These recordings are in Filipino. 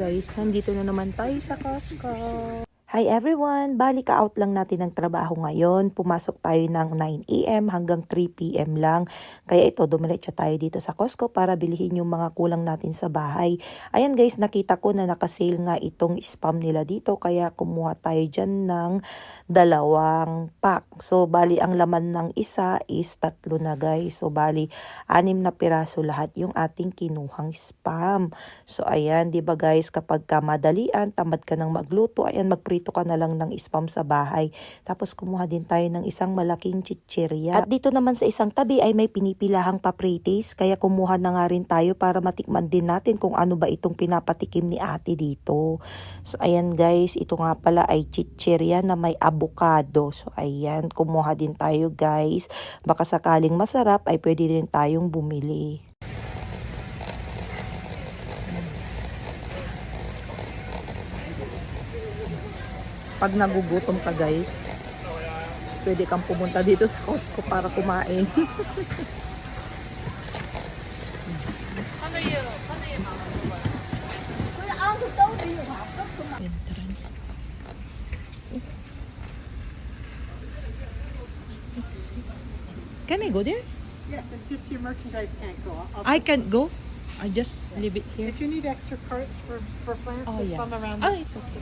Guys, nandito na naman tayo sa Costco. Hi everyone! Bali ka-out lang natin ng trabaho ngayon. Pumasok tayo ng 9 AM hanggang 3 PM lang. Kaya ito, dumiretso tayo dito sa Costco para bilhin yung mga kulang natin sa bahay. Ayan guys, nakita ko na nakasale nga itong spam nila dito. Kaya kumuha tayo dyan ng 2 pack. So, bali ang laman ng isa is 3 na guys. So, bali 6 na piraso lahat yung ating kinuhang spam. So, ayan, di ba guys, kapag ka madalian, tamad ka ng magluto, ayan, magprito ka na lang ng spam sa bahay. Tapos kumuha din tayo ng isang malaking chichirya. At dito naman sa isang tabi ay may pinipilahang papritis. Kaya kumuha na nga rin tayo para matikman din natin kung ano ba itong pinapatikim ni ate dito. So ayan guys, ito nga pala ay chichirya na may avocado. So ayan, kumuha din tayo guys. Baka sakaling masarap ay pwede din tayong bumili. Pag nagugutom ka guys, pwede kang pumunta dito sa Costco para kumain. Can I go there? Yes, it's just your merchandise can't go. I can't go. I just leave it here. If you need extra carts for plants, Oh, there's yeah. some around. Oh, it's okay.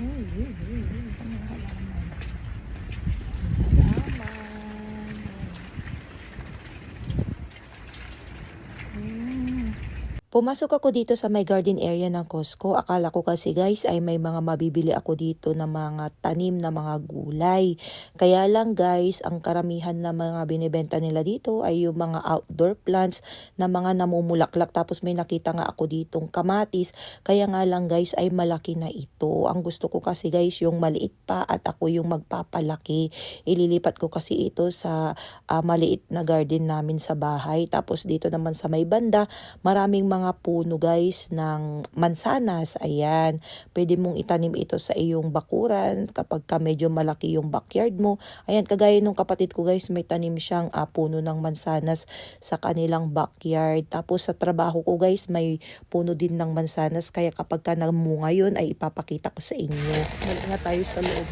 Pumasok ako dito sa my garden area ng Costco. Akala ko kasi guys ay may mga mabibili ako dito na mga tanim na mga gulay. Kaya lang guys, ang karamihan na mga binibenta nila dito ay yung mga outdoor plants na mga namumulaklak. Tapos may nakita nga ako ditong kamatis. Kaya nga lang guys ay malaki na ito. Ang gusto ko kasi guys yung maliit pa at ako yung magpapalaki. Ililipat ko kasi ito sa maliit na garden namin sa bahay. Tapos dito naman sa may banda, maraming mga puno guys ng mansanas. Ayan, pwede mong itanim ito sa iyong bakuran kapag ka medyo malaki yung backyard mo. Ayan, kagaya nung kapatid ko guys, may tanim siyang puno ng mansanas sa kanilang backyard. Tapos sa trabaho ko guys, may puno din ng mansanas. Kaya kapag ka namunga yun, ay ipapakita ko sa inyo. Balik nga tayo sa loob.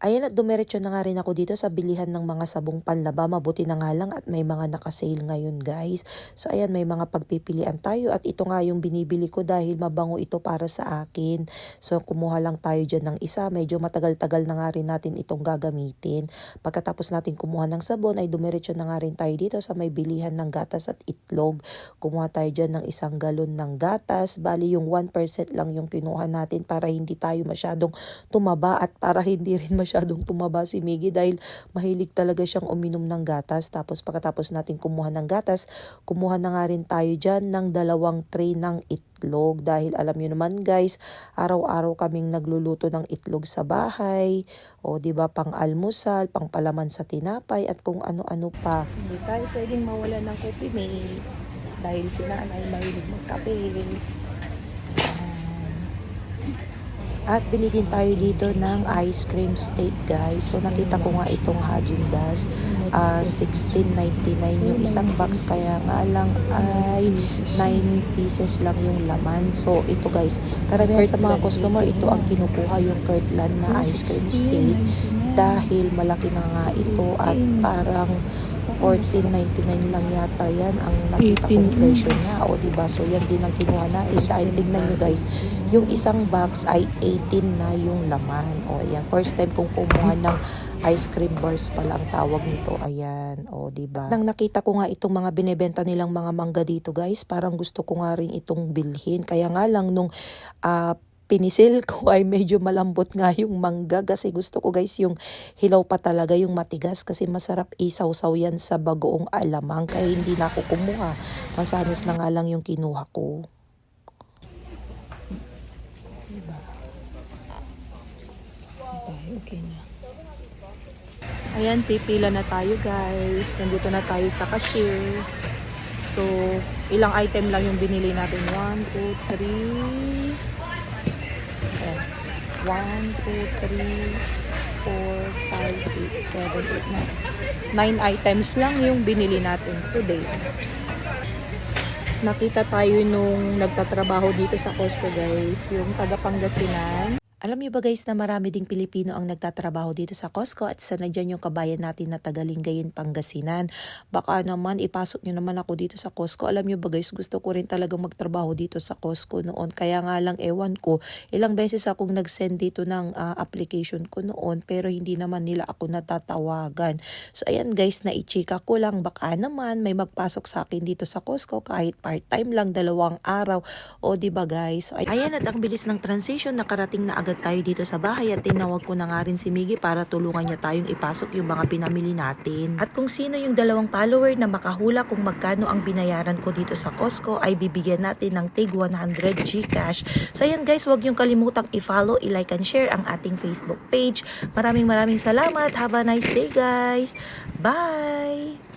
Ayan at dumiretso na nga rin ako dito sa bilihan ng mga sabong panlaba. Mabuti na nga lang at may mga nakasale ngayon guys. So ayan, may mga pagpipilian tayo at ito nga yung binibili ko dahil mabango ito para sa akin. So kumuha lang tayo dyan ng isa. Medyo matagal-tagal na nga rin natin itong gagamitin. Pagkatapos natin kumuha ng sabon ay dumiretso na nga rin tayo dito sa may bilihan ng gatas at itlog. Kumuha tayo dyan ng 1 galon ng gatas. Bali yung 1% lang yung kinuha natin para hindi tayo masyadong tumaba at para hindi rin masyadong tumaba si Miggy dahil mahilig talaga siyang uminom ng gatas. Tapos pagkatapos natin kumuha ng gatas, kumuha na nga rin tayo dyan ng 2 tray ng itlog dahil alam nyo naman guys, araw-araw kaming nagluluto ng itlog sa bahay. O diba, pang almusal, pang palaman sa tinapay at kung ano-ano pa. Hindi tayo pwedeng mawala ng coffee mate dahil si nanay mahilig magkape. At bili din tayo dito ng ice cream steak guys. So nakita ko nga itong Häagen-Dazs, 16.99 yung isang box, kaya nga lang ay 9 pieces lang yung laman. So ito guys, karamihan sa mga customer ito ang kinukuha, yung Kirtland na ice cream steak dahil malaki na nga ito at parang 14.99 lang yata yan ang nakita kong presyo niya. O diba, so yan din ang kinuha natin dahil tignan nyo guys, yung isang box ay 18 na yung laman. O ayan, first time kong kumuha ng ice cream bars pala ang tawag nito. Ayan, o diba, nang nakita ko nga itong mga binebenta nilang mga mangga dito guys, parang gusto ko nga rin itong bilhin. Kaya nga lang nung pinisil ko ay medyo malambot nga yung mangga kasi gusto ko guys yung hilaw pa talaga, yung matigas, kasi masarap isaw-saw yan sa bagoong alamang. Kaya hindi na ako kumuha, mansanas na nga lang yung kinuha ko. Diba? Okay na. Ayan, pipila na tayo guys. Nandito na tayo sa cashier. So, ilang item lang yung binili natin. 1, 2, 3. Ayan. 1, 2, 3, 4, 5, 6, 7, 8, 9. 9 items lang yung binili natin today. nakita tayo nung nagtatrabaho dito sa Costco guys, yung taga Pangasinan. Alam niyo ba guys na marami ding Pilipino ang nagtatrabaho dito sa Costco at isa na dyan yung kabayan natin na taga Lingayen, Pangasinan. Baka naman ipasok niyo naman ako dito sa Costco. Alam niyo ba guys, gusto ko rin talagang magtrabaho dito sa Costco noon. Kaya nga lang ewan ko, ilang beses akong nag-send dito ng application ko noon pero hindi naman nila ako natatawagan. So ayan guys, na-i-chika ko lang baka naman may magpasok sa akin dito sa Costco kahit part-time lang 2 araw. O di ba guys? So, ayan at ang bilis ng transition, nakarating na agad tayo dito sa bahay at tinawag ko na nga rin si Miggy para tulungan niya tayong ipasok yung mga pinamili natin. At kung sino yung 2 follower na makahula kung magkano ang binayaran ko dito sa Costco ay bibigyan natin ng tig 100 Gcash. So ayan guys, huwag niyong kalimutang i-follow, i-like and share ang ating Facebook page. Maraming salamat. Have a nice day guys. Bye!